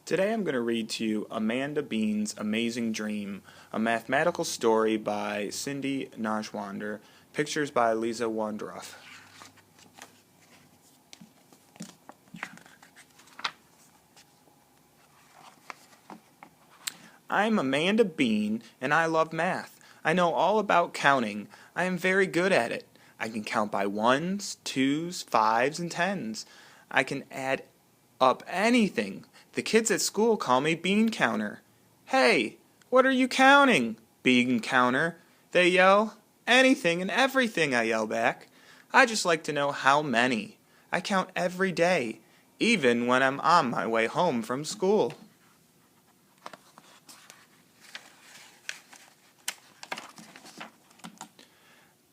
Today I'm going to read to you Amanda Bean's Amazing Dream, a mathematical story by Cindy Najwander, pictures by Lisa Wondroff. I'm Amanda Bean, and I love math. I know all about counting. I am very good at it. I can count by ones, twos, fives, and tens. I can add up anything. The kids at school call me Bean Counter. Hey, what are you counting, Bean Counter? They yell. Anything and everything, I yell back. I just like to know how many. I count every day, even when I'm on my way home from school.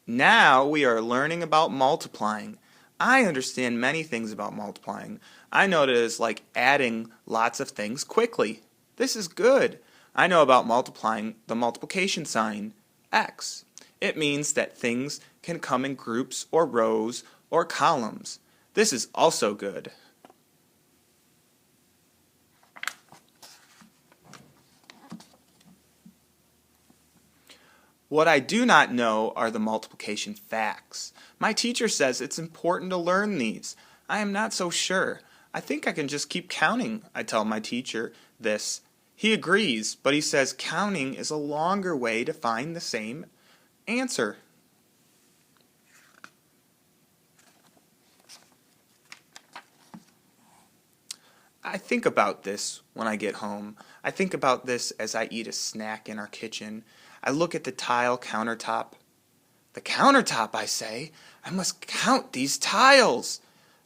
Now we are learning about multiplying. I understand many things about multiplying. I know that it's like adding lots of things quickly. This is good. I know about multiplying the multiplication sign, x. It means that things can come in groups or rows or columns. This is also good. What I do not know are the multiplication facts. My teacher says it's important to learn these. I am not so sure. I think I can just keep counting, I tell my teacher this. He agrees, but he says counting is a longer way to find the same answer. I think about this when I get home. I think about this as I eat a snack in our kitchen. I look at the tile countertop. The countertop, I say. I must count these tiles.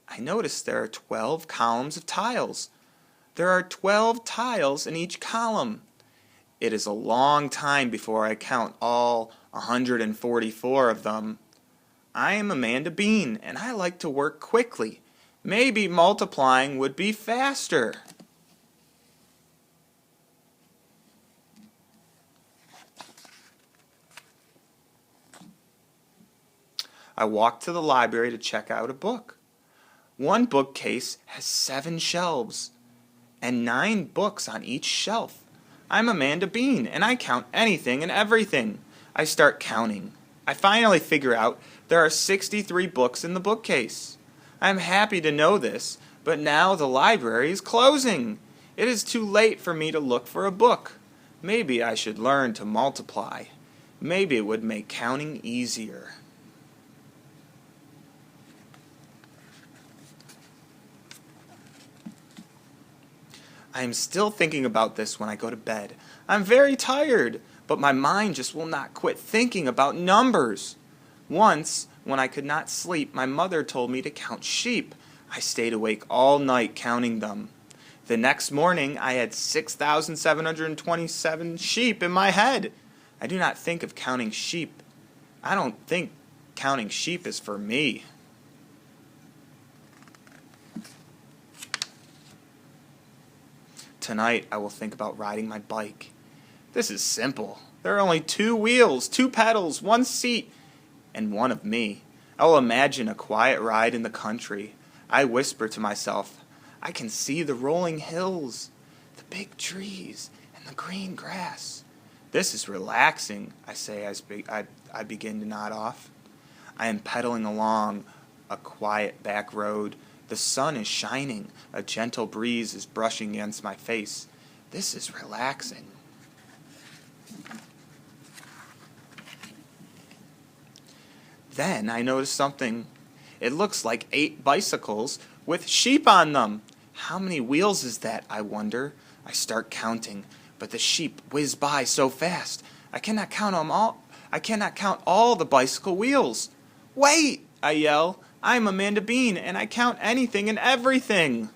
I notice there are 12 columns of tiles. There are 12 tiles in each column. It is a long time before I count all 144 of them. I am Amanda Bean, and I like to work quickly. Maybe multiplying would be faster. I walk to the library to check out a book. One bookcase has 7 shelves and 9 books on each shelf. I'm Amanda Bean, and I count anything and everything. I start counting. I finally figure out there are 63 books in the bookcase. I'm happy to know this, but now the library is closing. It is too late for me to look for a book. Maybe I should learn to multiply. Maybe it would make counting easier. I am still thinking about this when I go to bed. I'm very tired, but my mind just will not quit thinking about numbers. Once, when I could not sleep, my mother told me to count sheep. I stayed awake all night counting them. The next morning, I had 6,727 sheep in my head. I do not think of counting sheep. I don't think counting sheep is for me. Tonight, I will think about riding my bike. This is simple. There are only 2 wheels, 2 pedals, 1 seat, and 1 of me. I will imagine a quiet ride in the country. I whisper to myself, I can see the rolling hills, the big trees, and the green grass. This is relaxing, I say as I begin to nod off. I am pedaling along a quiet back road. The sun is shining. A gentle breeze is brushing against my face. This is relaxing. Then I notice something. It looks like 8 bicycles with sheep on them. How many wheels is that, I wonder? I start counting, but the sheep whiz by so fast. I cannot count them all. I cannot count all the bicycle wheels. Wait, I yell. I'm Amanda Bean, and I count anything and everything.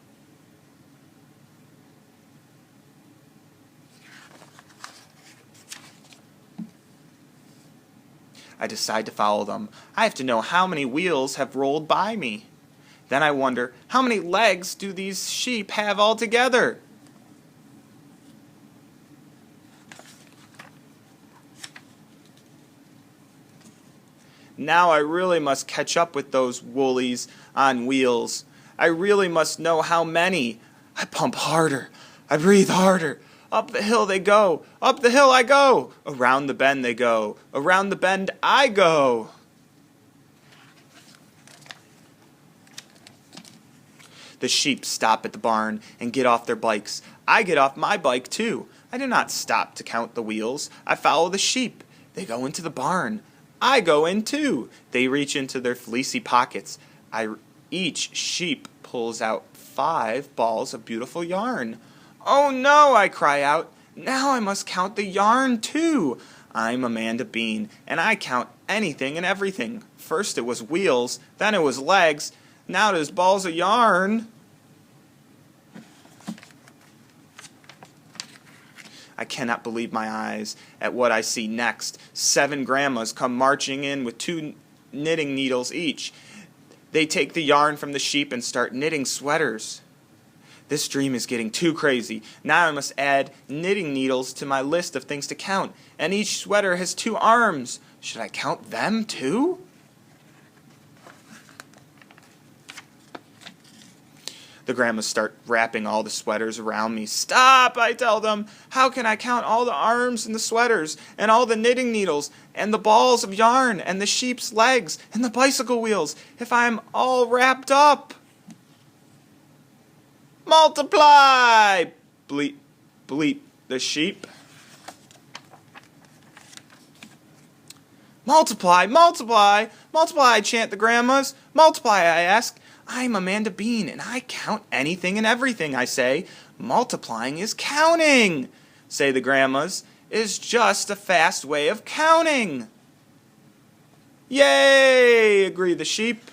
I decide to follow them. I have to know how many wheels have rolled by me. Then I wonder, how many legs do these sheep have altogether? Now I really must catch up with those woolies on wheels. I really must know how many. I pump harder. I breathe harder. Up the hill they go. Up the hill I go. Around the bend they go. Around the bend I go. The sheep stop at the barn and get off their bikes. I get off my bike too. I do not stop to count the wheels. I follow the sheep. They go into the barn. I go in too. They reach into their fleecy pockets. Each sheep pulls out 5 balls of beautiful yarn. Oh no, I cry out. Now I must count the yarn too. I'm Amanda Bean, and I count anything and everything. First it was wheels, then it was legs, now there's balls of yarn. I cannot believe my eyes at what I see next. 7 grandmas come marching in with 2 knitting needles each. They take the yarn from the sheep and start knitting sweaters. This dream is getting too crazy. Now I must add knitting needles to my list of things to count. And each sweater has 2 arms. Should I count them too? The grandmas start wrapping all the sweaters around me. Stop, I tell them. How can I count all the arms and the sweaters and all the knitting needles and the balls of yarn and the sheep's legs and the bicycle wheels if I'm all wrapped up? Multiply! Bleep, bleep the sheep. Multiply, multiply, multiply, chant the grandmas. Multiply, I ask. I'm Amanda Bean, and I count anything and everything, I say. Multiplying is counting, say the grandmas. It is just a fast way of counting. Yay, agree the sheep.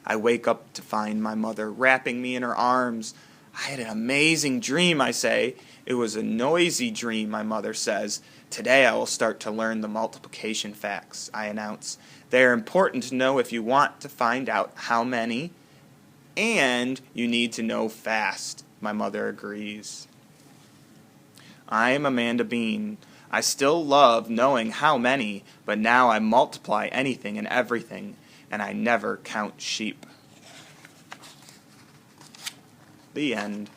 I wake up to find my mother wrapping me in her arms. I had an amazing dream, I say. It was a noisy dream, my mother says. Today I will start to learn the multiplication facts, I announce. They are important to know if you want to find out how many, and you need to know fast, my mother agrees. I am Amanda Bean. I still love knowing how many, but now I multiply anything and everything, and I never count sheep. The end.